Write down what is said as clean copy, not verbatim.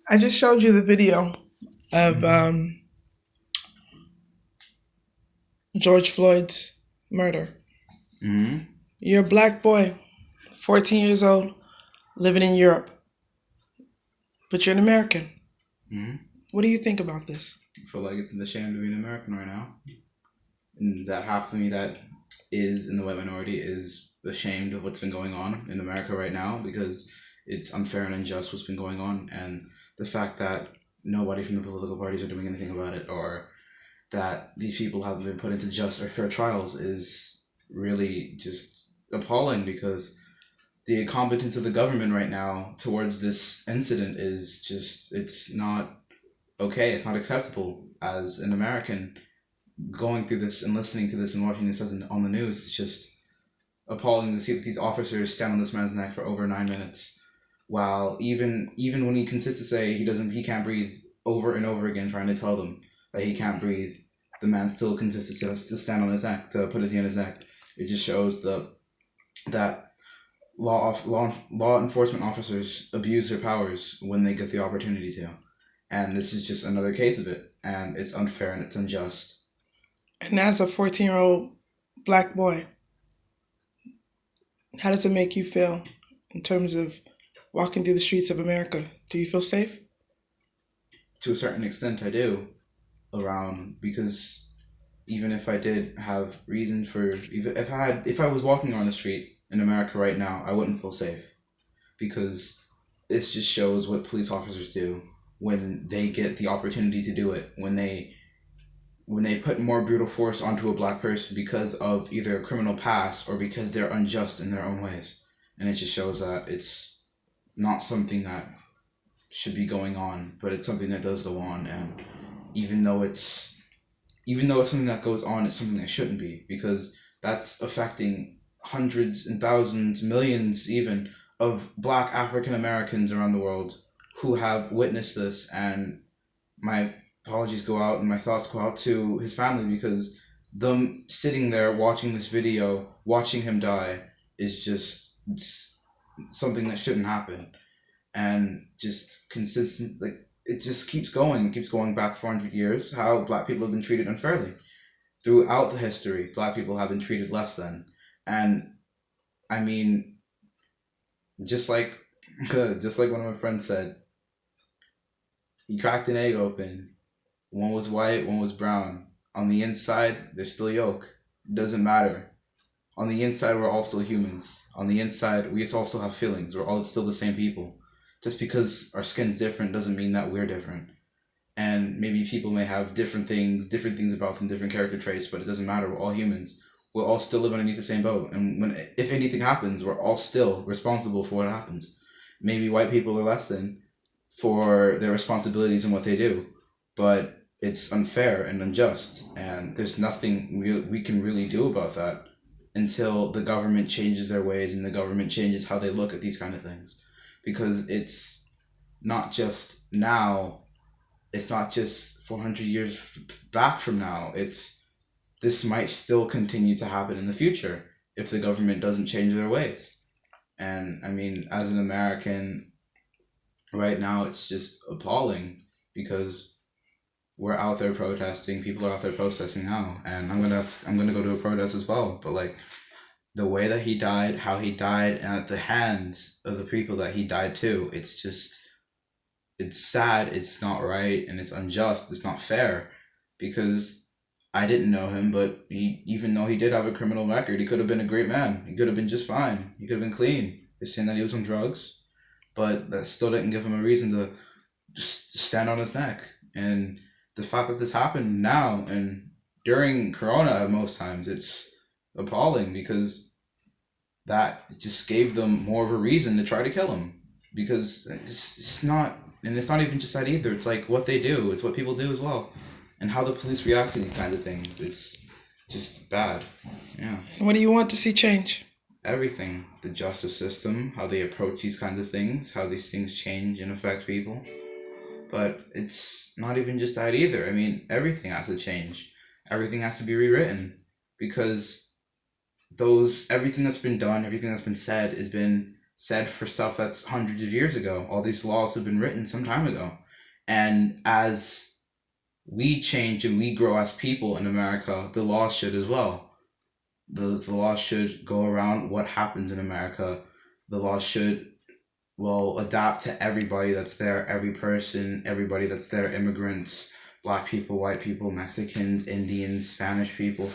I just showed you the video of George Floyd's murder. Mm-hmm. You're a black boy, 14 years old, living in Europe, but you're an American. Mm-hmm. What do you think about this? I feel like it's a shame to be an American right now. And that half of me that is in the white minority is ashamed of what's been going on in America right now because it's unfair and unjust what's been going on. And the fact that nobody from the political parties are doing anything about it, or that these people haven't been put into just or fair trials, is really just appalling because the incompetence of the government right now towards this incident is just, it's not okay. It's not acceptable. As an American going through this and listening to this and watching this as on the news, it's just appalling to see that these officers stand on this man's neck for over 9 minutes, while even when he consists to say he can't breathe over and over again, trying to tell them that he can't breathe, the man still consists to stand on his neck, to put his hand on his neck. It just shows that law enforcement officers abuse their powers when they get the opportunity to, and this is just another case of it, and it's unfair and it's unjust. And as a 14-year-old black boy, how does it make you feel in terms of walking through the streets of America? Do you feel safe? To a certain extent, I do, around, because even if I did have reason for, even if I was walking on the street in America right now, I wouldn't feel safe, because this just shows what police officers do when they get the opportunity to do it, when they put more brutal force onto a black person because of either a criminal past or because they're unjust in their own ways. And it just shows that it's not something that should be going on, but it's something that does go on. And even though it's something that goes on, it's something that shouldn't be, because that's affecting hundreds and thousands, millions even, of black African Americans around the world who have witnessed this. And my apologies go out and my thoughts go out to his family, because them sitting there watching this video, watching him die, is just something that shouldn't happen. And just consistent, like, it just keeps going back 400 years, how black people have been treated unfairly throughout the history. Black people have been treated less than. And I mean, just like just like one of my friends said, he cracked an egg open. One was white, one was brown. On the inside, there's still yolk. It doesn't matter. On the inside, we're all still humans. On the inside, we also have feelings. We're all still the same people. Just because our skin's different doesn't mean that we're different. And maybe people may have different things about them, different character traits, but it doesn't matter. We're all humans. We'll all still live underneath the same boat. And if anything happens, we're all still responsible for what happens. Maybe white people are less than for their responsibilities and what they do, but it's unfair and unjust, and there's nothing we can really do about that until the government changes their ways and the government changes how they look at these kind of things. Because it's not just now, it's not just 400 years back from now, this might still continue to happen in the future if the government doesn't change their ways. And I mean, as an American right now, it's just appalling, because we're out there protesting. People are out there protesting now, and I'm gonna go to a protest as well. But like, the way that he died, how he died, and at the hands of the people that he died to, it's sad. It's not right, and it's unjust. It's not fair, because I didn't know him, but even though he did have a criminal record, he could have been a great man. He could have been just fine. He could have been clean. They're saying that he was on drugs, but that still didn't give him a reason to just stand on his neck. And the fact that this happened now and during Corona, most times, it's appalling, because that just gave them more of a reason to try to kill him. Because it's not, and it's not even just that either. It's like what they do. It's what people do as well, and how the police react to these kind of things. It's just bad. Yeah. What do you want to see change? Everything. The justice system, how they approach these kinds of things, how these things change and affect people. But it's not even just that either. I mean, everything has to change. Everything has to be rewritten, because everything that's been done, everything that's been said, has been said for stuff that's hundreds of years ago. All these laws have been written some time ago. And as we change and we grow as people in America, the laws should as well. The laws should go around what happens in America. The laws should, well, adapt to everybody that's there, every person, everybody that's there, immigrants, black people, white people, Mexicans, Indians, Spanish people,